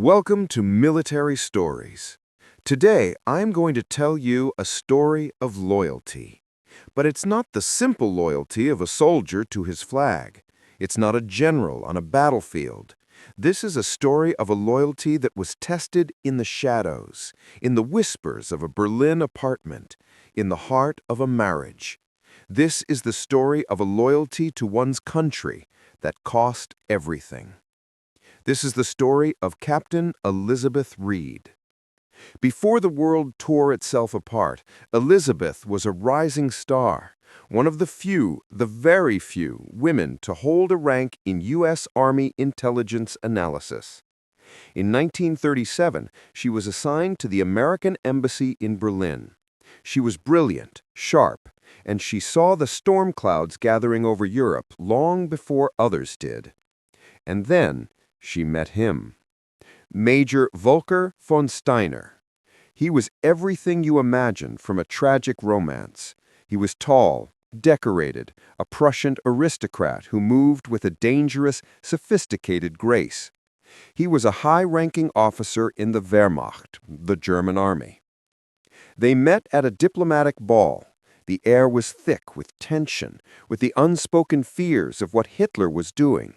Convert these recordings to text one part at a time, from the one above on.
Welcome to Military Stories. Today, I'm going to tell you a story of loyalty. But it's not the simple loyalty of a soldier to his flag. It's not a general on a battlefield. This is a story of a loyalty that was tested in the shadows, in the whispers of a Berlin apartment, in the heart of a marriage. This is the story of a loyalty to one's country that cost everything. This is the story of Captain Elizabeth Reed. Before the world tore itself apart, Elizabeth was a rising star, one of the very few, women to hold a rank in U.S. Army intelligence analysis. In 1937, she was assigned to the American Embassy in Berlin. She was brilliant, sharp, and she saw the storm clouds gathering over Europe long before others did. And then, she met him. Major Volker von Steiner. He was everything you imagine from a tragic romance. He was tall, decorated, a Prussian aristocrat who moved with a dangerous, sophisticated grace. He was a high-ranking officer in the Wehrmacht, the German army. They met at a diplomatic ball. The air was thick with tension, with the unspoken fears of what Hitler was doing.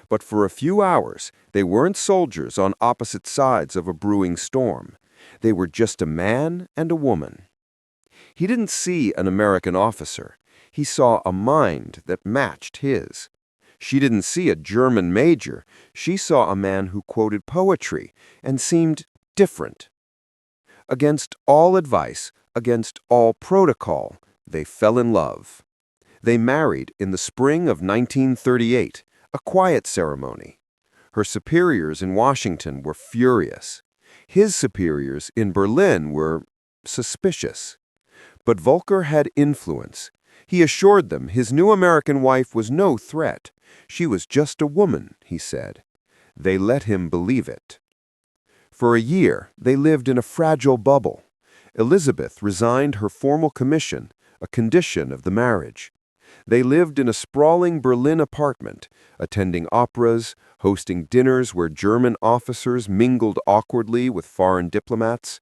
But for a few hours, they weren't soldiers on opposite sides of a brewing storm. They were just a man and a woman. He didn't see an American officer. He saw a mind that matched his. She didn't see a German major. She saw a man who quoted poetry and seemed different. Against all advice, against all protocol, they fell in love. They married in the spring of 1938. A quiet ceremony. Her superiors in Washington were furious. His superiors in Berlin were suspicious. But Volker had influence. He assured them his new American wife was no threat. She was just a woman, he said. They let him believe it. For a year, they lived in a fragile bubble. Elizabeth resigned her formal commission, a condition of the marriage. They lived in a sprawling Berlin apartment, attending operas, hosting dinners where German officers mingled awkwardly with foreign diplomats.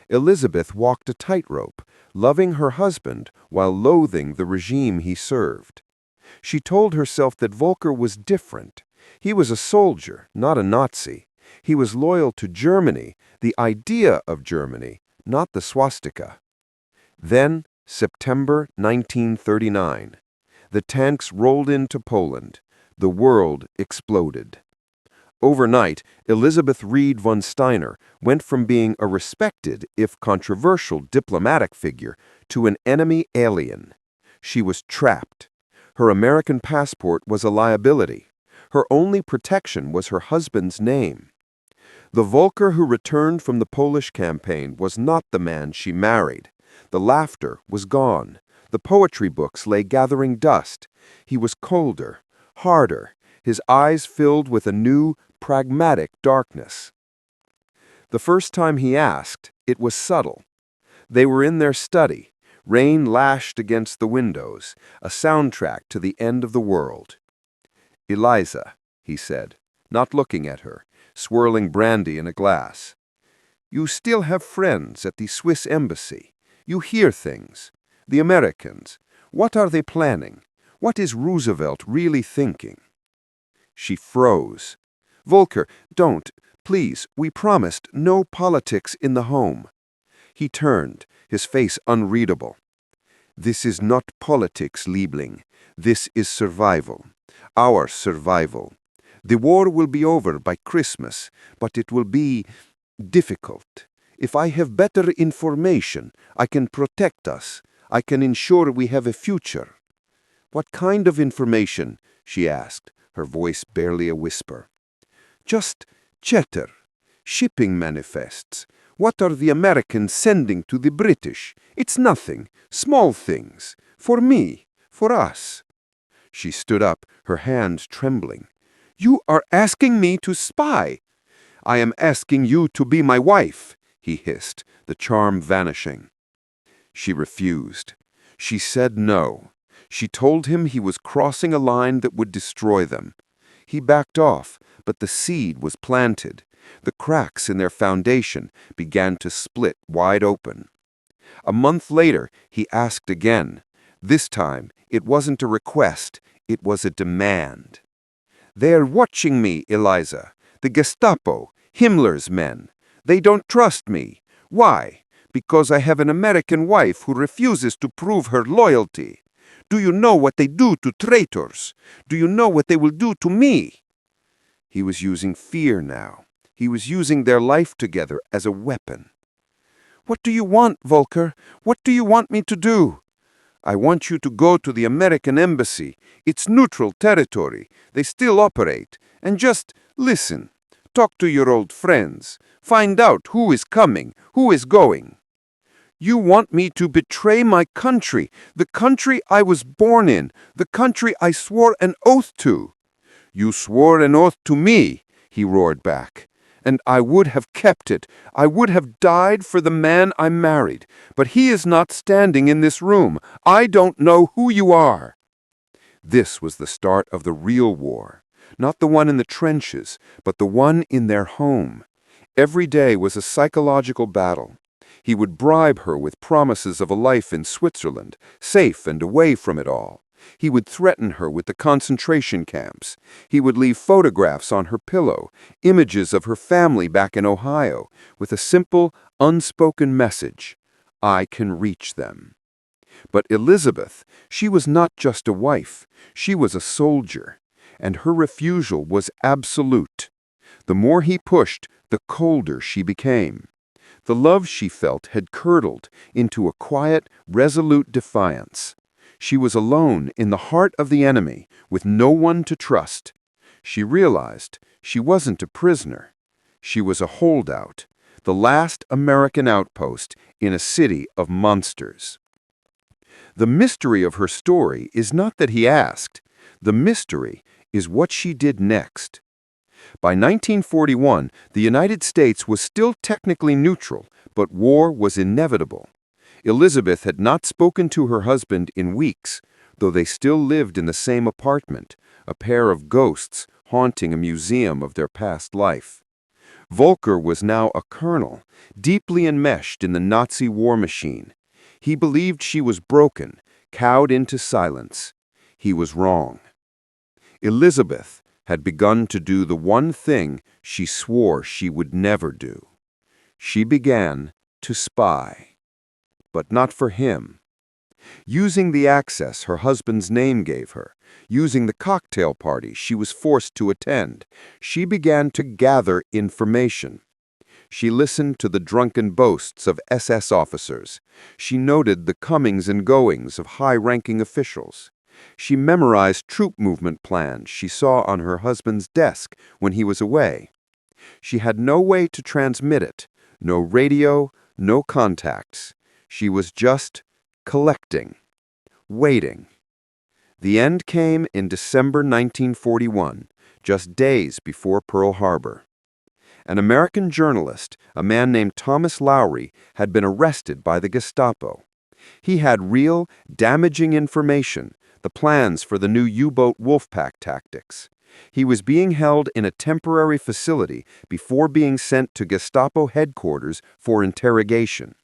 Elizabeth walked a tightrope, loving her husband while loathing the regime he served. She told herself that Volker was different. He was a soldier, not a Nazi. He was loyal to Germany, the idea of Germany, not the swastika. Then, September 1939. The tanks rolled into Poland. The world exploded. Overnight, Elizabeth Reed von Steiner went from being a respected, if controversial, diplomatic figure to an enemy alien. She was trapped. Her American passport was a liability. Her only protection was her husband's name. The Volker who returned from the Polish campaign was not the man she married. The laughter was gone. The poetry books lay gathering dust. He was colder, harder, his eyes filled with a new, pragmatic darkness. The first time he asked, it was subtle. They were in their study. Rain lashed against the windows, a soundtrack to the end of the world. "Eliza," he said, not looking at her, swirling brandy in a glass. "You still have friends at the Swiss embassy. You hear things. The Americans, what are they planning? What is Roosevelt really thinking?" She froze. "Volker, don't. Please, we promised no politics in the home." He turned, his face unreadable. "This is not politics, Liebling. This is survival. Our survival. The war will be over by Christmas, but it will be difficult. If I have better information, I can protect us. I can ensure we have a future." "What kind of information?" she asked, her voice barely a whisper. "Just chatter. Shipping manifests. What are the Americans sending to the British? It's nothing. Small things. For me. For us." She stood up, her hands trembling. "You are asking me to spy." "I am asking you to be my wife," he hissed, the charm vanishing. She refused. She said no. She told him he was crossing a line that would destroy them. He backed off, but the seed was planted. The cracks in their foundation began to split wide open. A month later, he asked again. This time, it wasn't a request, it was a demand. "They're watching me, Eliza. The Gestapo, Himmler's men. They don't trust me. Why? Because I have an American wife who refuses to prove her loyalty. Do you know what they do to traitors? Do you know what they will do to me?" He was using fear now. He was using their life together as a weapon. "What do you want, Volker? What do you want me to do?" "I want you to go to the American embassy. It's neutral territory. They still operate. And just listen. Talk to your old friends. Find out who is coming, who is going." "You want me to betray my country, the country I was born in, the country I swore an oath to." "You swore an oath to me," he roared back. "And I would have kept it. I would have died for the man I married. But he is not standing in this room. I don't know who you are." This was the start of the real war. Not the one in the trenches, but the one in their home. Every day was a psychological battle. He would bribe her with promises of a life in Switzerland, safe and away from it all. He would threaten her with the concentration camps. He would leave photographs on her pillow, images of her family back in Ohio, with a simple, unspoken message: "I can reach them." But Elizabeth, she was not just a wife, she was a soldier, and her refusal was absolute. The more he pushed, the colder she became. The love she felt had curdled into a quiet, resolute defiance. She was alone in the heart of the enemy, with no one to trust. She realized she wasn't a prisoner. She was a holdout, the last American outpost in a city of monsters. The mystery of her story is not that he asked. The mystery is what she did next. By 1941, the United States was still technically neutral, but war was inevitable. Elizabeth had not spoken to her husband in weeks, though they still lived in the same apartment, a pair of ghosts haunting a museum of their past life. Volker was now a colonel, deeply enmeshed in the Nazi war machine. He believed she was broken, cowed into silence. He was wrong. Elizabeth had begun to do the one thing she swore she would never do. She began to spy. But not for him. Using the access her husband's name gave her, using the cocktail party she was forced to attend, she began to gather information. She listened to the drunken boasts of SS officers. She noted the comings and goings of high-ranking officials. She memorized troop movement plans she saw on her husband's desk when he was away. She had no way to transmit it, no radio, no contacts. She was just collecting, waiting. The end came in December 1941, just days before Pearl Harbor. An American journalist, a man named Thomas Lowry, had been arrested by the Gestapo. He had real, damaging information, the plans for the new U-boat Wolfpack tactics. He was being held in a temporary facility before being sent to Gestapo headquarters for interrogation.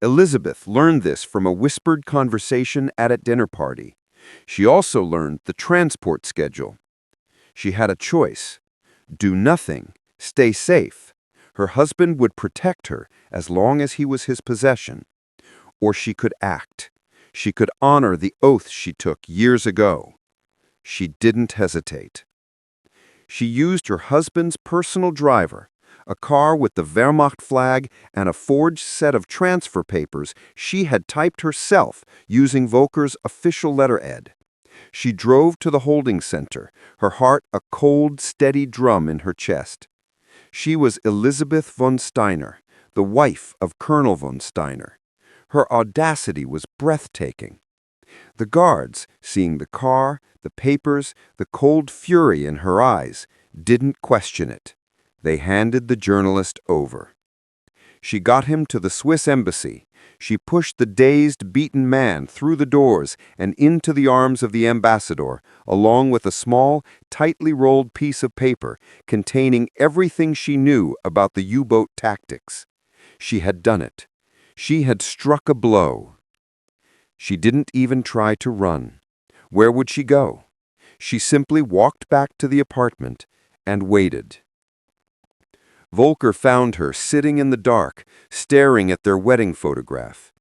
Elizabeth learned this from a whispered conversation at a dinner party. She also learned the transport schedule. She had a choice: do nothing, stay safe. Her husband would protect her as long as he was his possession. Or she could act. She could honor the oath she took years ago. She didn't hesitate. She used her husband's personal driver, a car with the Wehrmacht flag and a forged set of transfer papers she had typed herself using Volker's official letterhead. She drove to the holding center, her heart a cold, steady drum in her chest. She was Elizabeth von Steiner, the wife of Colonel von Steiner. Her audacity was breathtaking. The guards, seeing the car, the papers, the cold fury in her eyes, didn't question it. They handed the journalist over. She got him to the Swiss embassy. She pushed the dazed, beaten man through the doors and into the arms of the ambassador, along with a small, tightly rolled piece of paper containing everything she knew about the U-boat tactics. She had done it. She had struck a blow. She didn't even try to run. Where would she go? She simply walked back to the apartment and waited. Volker found her sitting in the dark, staring at their wedding photograph.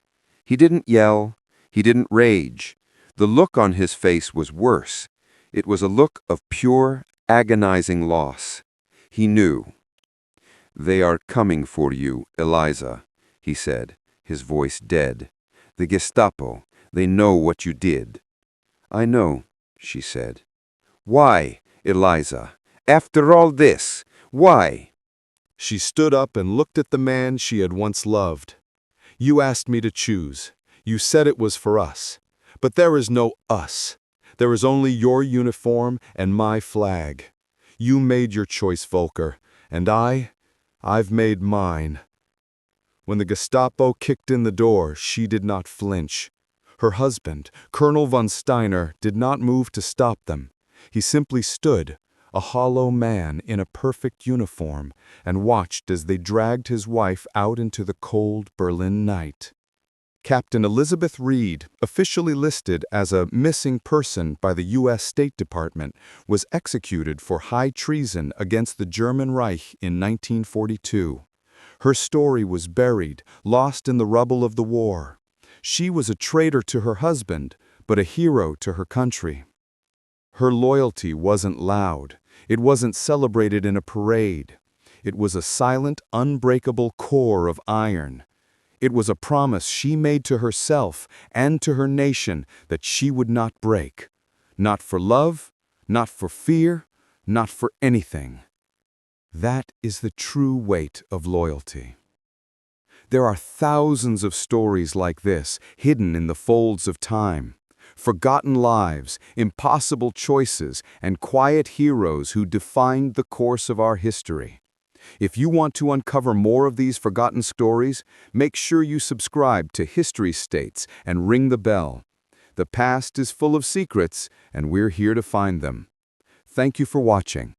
He didn't yell. He didn't rage. The look on his face was worse. It was a look of pure, agonizing loss. He knew. "They are coming for you, Eliza," he said, his voice dead. "The Gestapo, they know what you did." "I know," she said. "Why, Eliza? After all this, why?" She stood up and looked at the man she had once loved. "You asked me to choose. You said it was for us. But there is no us. There is only your uniform and my flag. You made your choice, Volker, and I've made mine." When the Gestapo kicked in the door, she did not flinch. Her husband, Colonel von Steiner, did not move to stop them. He simply stood, a hollow man in a perfect uniform, and watched as they dragged his wife out into the cold Berlin night. Captain Elizabeth Reed, officially listed as a missing person by the U.S. State Department, was executed for high treason against the German Reich in 1942. Her story was buried, lost in the rubble of the war. She was a traitor to her husband, but a hero to her country. Her loyalty wasn't loud. It wasn't celebrated in a parade. It was a silent, unbreakable core of iron. It was a promise she made to herself and to her nation that she would not break. Not for love, not for fear, not for anything. That is the true weight of loyalty. There are thousands of stories like this, hidden in the folds of time. Forgotten lives, impossible choices, and quiet heroes who defined the course of our history. If you want to uncover more of these forgotten stories, make sure you subscribe to History States and ring the bell. The past is full of secrets, and we're here to find them. Thank you for watching.